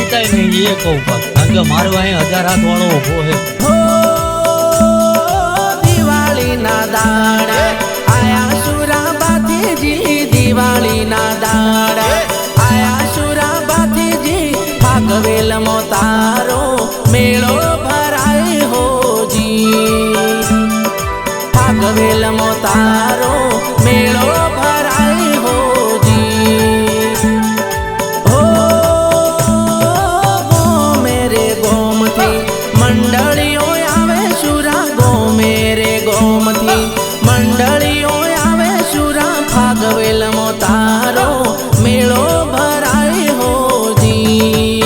પતાય નહીં એ કહું કારણ કે મારો અહીં 1000 હાથ વાળો ઉભો છે દિવાળી ના દાડા આયા સુરા બાથીજી દિવાળી ના દાડા આયા સુરા બાથીજી ભાગવેલ મો તારો મેળો ભરાય હોજી ભાગવેલ મો તારો મેળો ભરાય હોજી હો ગો મેરે ગોમથી મંડળીઓ આવે સુરા ગો મેરે ગોમથી મંડળીઓ આવે સુરા ભાગવેલ મો તારો મેળો ભરાય હોજી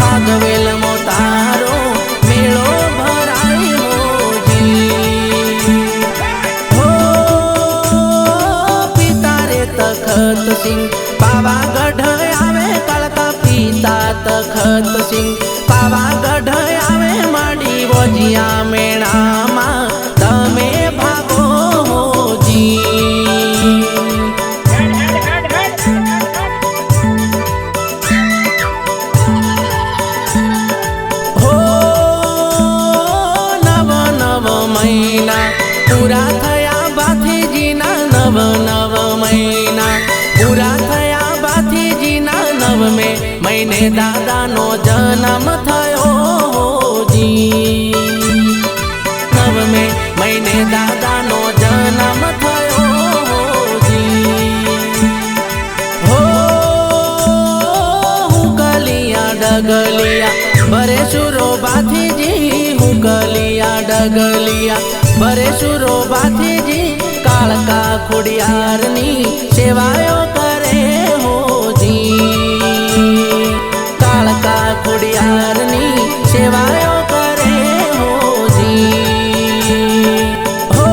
ભાગવેલ મો તારો મેળો ભરાય હોજી હો પિતા રે તખત સિંહ પાવાગઢ આવે કળકા પિતા તખત સિંહ પાવાગઢ આવે માડી વોજિયા મેળામાં તમે ભાગો હોજી હો નવ નવ મહિના પૂરા થયા બાથીજીના નવ નવ મહિના પૂરા થયા બાથીજીના નવમે મહિને દાદાનો જન્મ થયો હોજી નવમે મહિને દાદાનો જન્મ થયો હોજી હો હુકલિયા ડગલિયા ભરે સુરો બાથીજી હુકલિયા ડગલિયા ભરે સુરો બાથીજી કાળકા ખોડિયારની સેવાયો કરે હોજી કાળકા ખોડિયારની સેવાયો કરે હોજી હો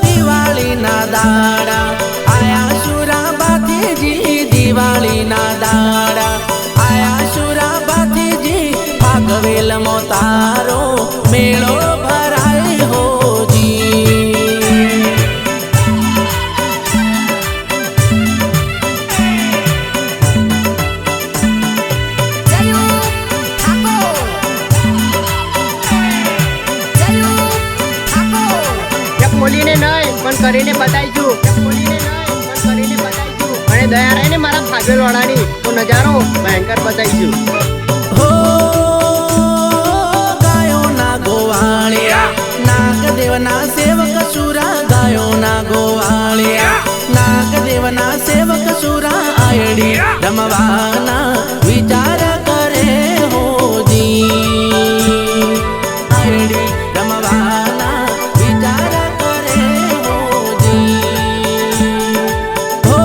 દિવાળીના દાડા આયા સુરા બાથીજી દિવાળીના દાડા આયા સુરા બાથીજી ભાગવેલ મો તારો મેળો ભરાય હોજી બોલીને નહીં પણ કરીને બતાવીશું બોલીને નહીં પણ કરીને બતાવીશું અને દયા રહીને મારા ભાગેલ વાળાની તો નજારો ભયંકર બતાવીશું હો ગાયોના ગોવાળિયા નાગદેવના સેવક સુરા ગાયોના ગોવાળિયા નાગદેવના સેવક સુરા આયડી રમવાના વિચાર કરે હોજી આયડી રમવાના વિચાર કરે હોજી હો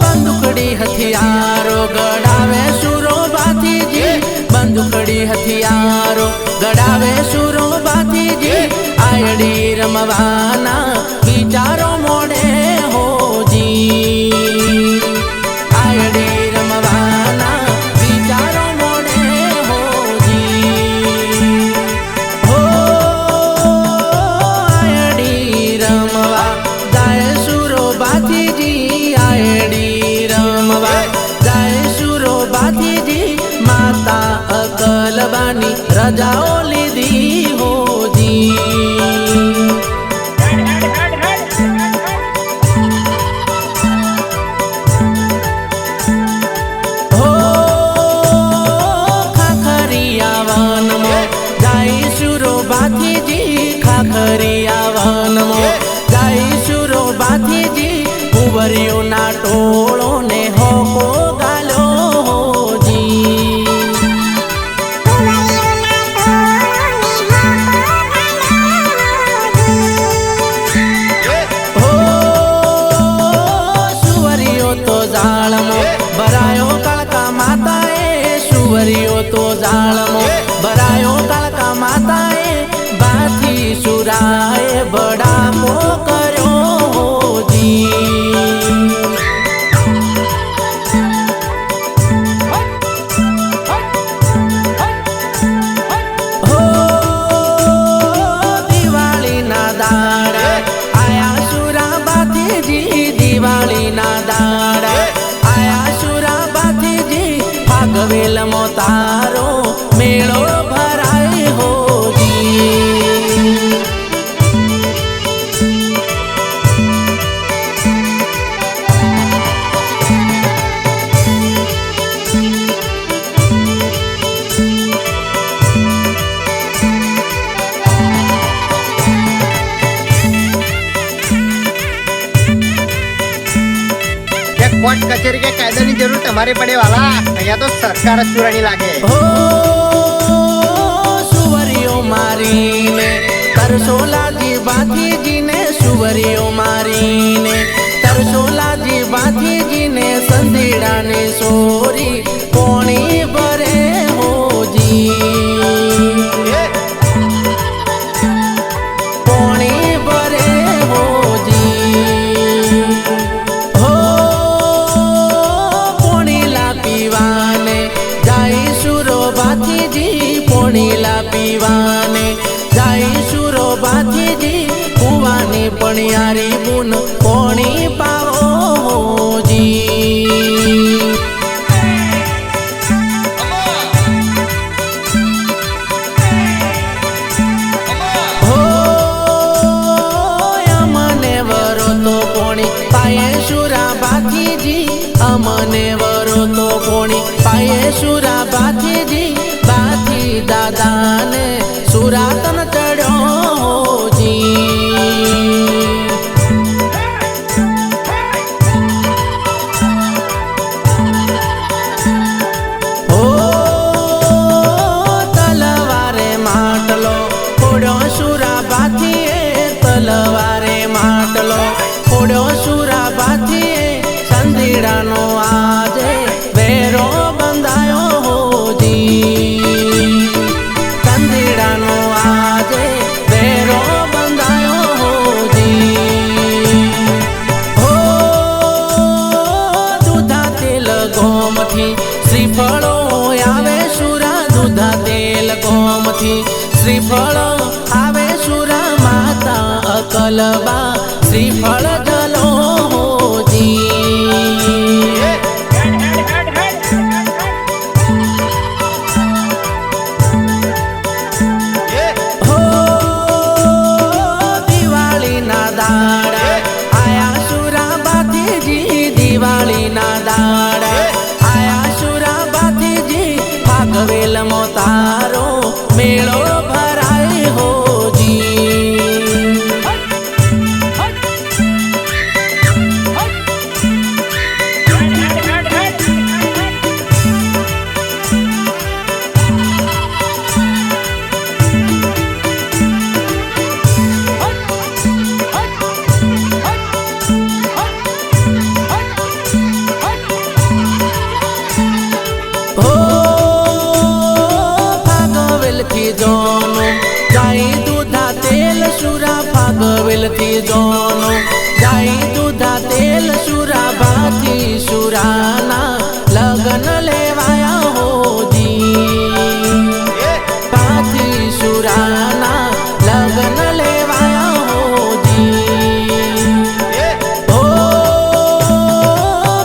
બંદૂકડી હથિયારો ગડાવે સુરો બાથીજી બંદૂકડી હથિયારો ગડાવે સુરો બાથીજી આયડી રમવાના વિચારો મોડે હોજી આયડી રમવાના વિચારો મોડે હોજી હો આયડી રમવા જાય સુરો બાથીજી આયડી રમવા જાય સુરો બાથીજી માતા અકલબાની રજાઓ લીધી હોજી હો ખાખરિયા વનમાં જાય સુરો બાથીજી ખાખરિયા વનમાં જાય સુરો બાથીજી કુંવરીઓના ટોળોને હોકો ગાલ્યો હોજી હો સુવરીઓ તો જાળમો ભરાયો કાળકા માતાએ સુવરીઓ તો જાળમો ભરાયો કાળકા માતાએ બાથી સુરાએ બડામો કર્યો હોજી હો દિવાળીના દાડા આયા સુરા બાથીજી દિવાળીના દાડા આયા તારો મેળો ભરાય હોજી कोर्ट कचेरी के कायदा की जरूरत हमारे पड़े वाला यहाँ तो सरकार જ સુરાણી લાગે હો સુવરીઓ મારીને તરસોલાજી બાથીજીને સુવરીઓ મારીને તરસોલાજી બાથીજીને સંધીડાને સોરી કોણી ભરે હોજી કોણી ભરે હોજી હો પીવાને જાય સુરો બાથીજી પોણીલા પીવાને જાય સુરો બાથીજી કુવાની પણિયારી બુન પોણી પાવોજી હો અમને વરો તો પોણી પાયે સુરા બાથીજી અમને વરો તો કોણી પાયે સુરા બાથીજી બાથી દાદાને સુરાતન ચડ્યો જી હો તલવારે માટલો ફોડ્યો સુરા બાથીએ તલવારે માટલો ફોડ્યો સુરા બાથીએ સંધીડાનો આજે વેરો બંધાયો હોજી સંધીડાનો આજે વેરો બંધાયો હોજી હો દૂધા તેલ ગોમથી શ્રીફળો આવે સુરા દૂધા તેલ ગોમથી શ્રીફળો આવે સુરા માતા અકલબા શ્રીફળ જલો વેલમો તારો મેળો ભરાય હોજી જોનો જાય દૂધા તેલ સુરા ફાગવેલથી જોનો જાય દૂધા તેલ સુરા બાથી સુરાના લગન લેવાયા હોજી બાથી સુરાના લગન લેવાયા હોજી હો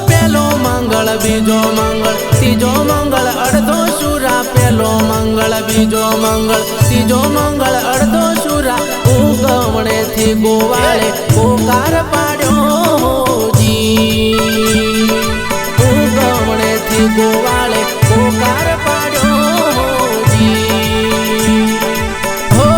પેલો મંગળ બીજો મંગળ ત્રીજો મંગળ અડધો સુરા પેલો મંગળ બીજો મંગળ ત્રીજો મંગળ અડધો સુરા ઉગમણેથી ગોવાળે પોકાર પાડ્યો જી ઉગમણેથી ગોવાળે પોકાર પાડ્યો જી હો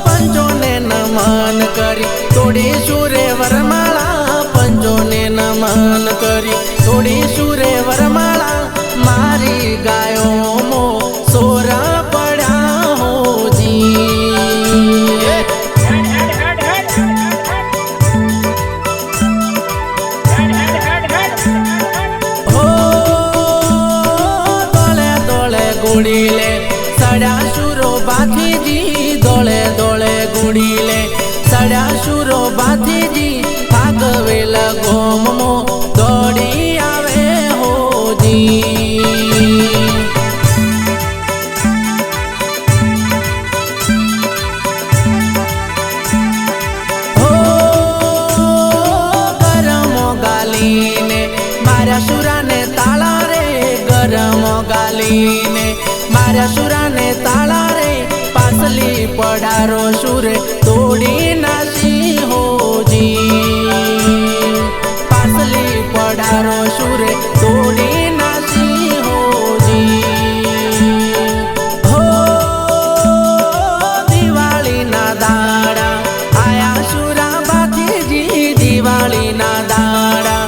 પંચોને નમન કરી તોડી સુરે વરમાળા પંચોને નમન કરી તોડી સુરે વરમાળા મારી ગાયો મો સોરા પડ્યા હોજી હો દોળે દોળે ગુડી લે સડ્યા સુરો બાથીજી દોળે દોળે ગુડી લે સડ્યા સુરો બાથીજી ભાગવેલ ગોમમો દોડી આવે હોજી હો ગરમો ગાલીને મારા સુરાને તાળા રે ગરમો ને માર્યા સુરાને તાળા રે પાસલી પડારો સુરે તોડી નાસી હોજી પાસલી પડારો સુરે તોડી નાસી હોજી હો દિવાળીના દાડા આયા સુરા બાથીજી દિવાળીના દાડા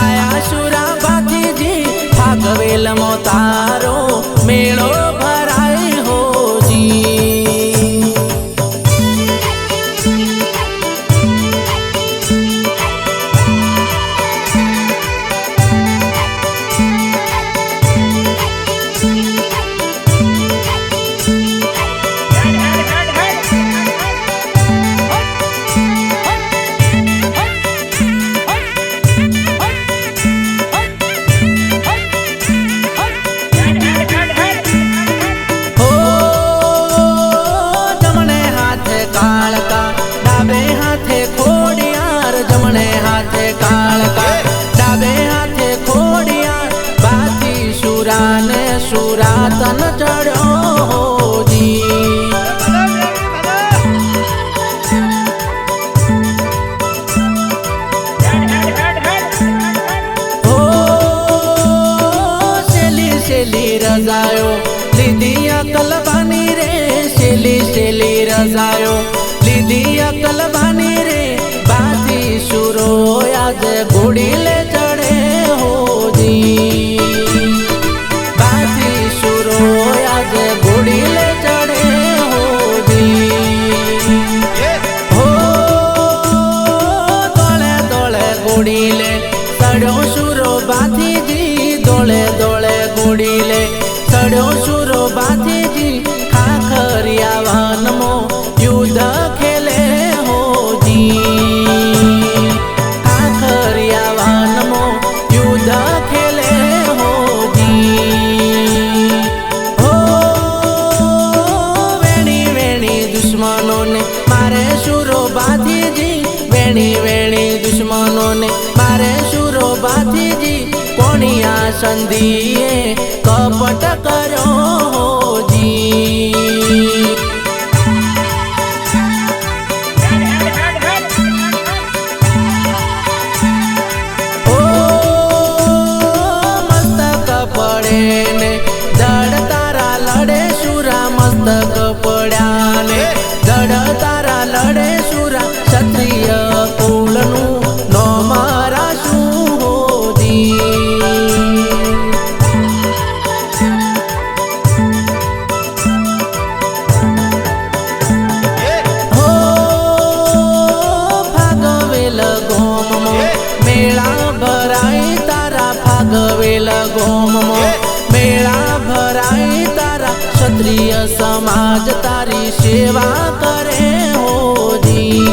આયા સુરા બાથીજી ભાગવેલ મો તારો મેળો ભરાય હોજી સુરાને સુરાતન ચડ્યો હોજી હો શેલી શેલી રજાયો લીધી અકલબાની રે શેલી શેલી રજાયો લીધી અકલબાની રે બાથી સુરો આજે ઘોડી લે ચડે હોજી સડ્યો સુરો બાથીજી દોળે દોળે ગુડીલે સડ્યો સુરો બાથીજી ખાખરિયા વનમો યુદ્ધ ખેલે હોજી ખાખરિયા વનમો યુદ્ધ ખેલે હોજી હો વેણી વેણી દુશ્મનોને મારે સુરો બાથીજી વેણી વેણી દુશ્મનોને મારે સુરો બાથીજી કોણિયા સંધિએ કપટ કર્યો હોજી ઓ મસ્તક પડે ને દડ તારા લડે સુરા મસ્તક પડ્યા ને દડ તારા લડે સુરા ક્ષત્રિય કુળનું નો મારા શું હોજી હો ભાગવેલ ગોમમો મેળા ભરાય તારા ભાગવેલ ગોમમો મેળા ભરાય તારા ક્ષત્રિય સમાજ તારી સેવા કરે હોજી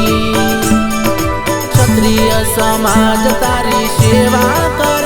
ક્ષત્રિય સમાજ તારી સેવા કરે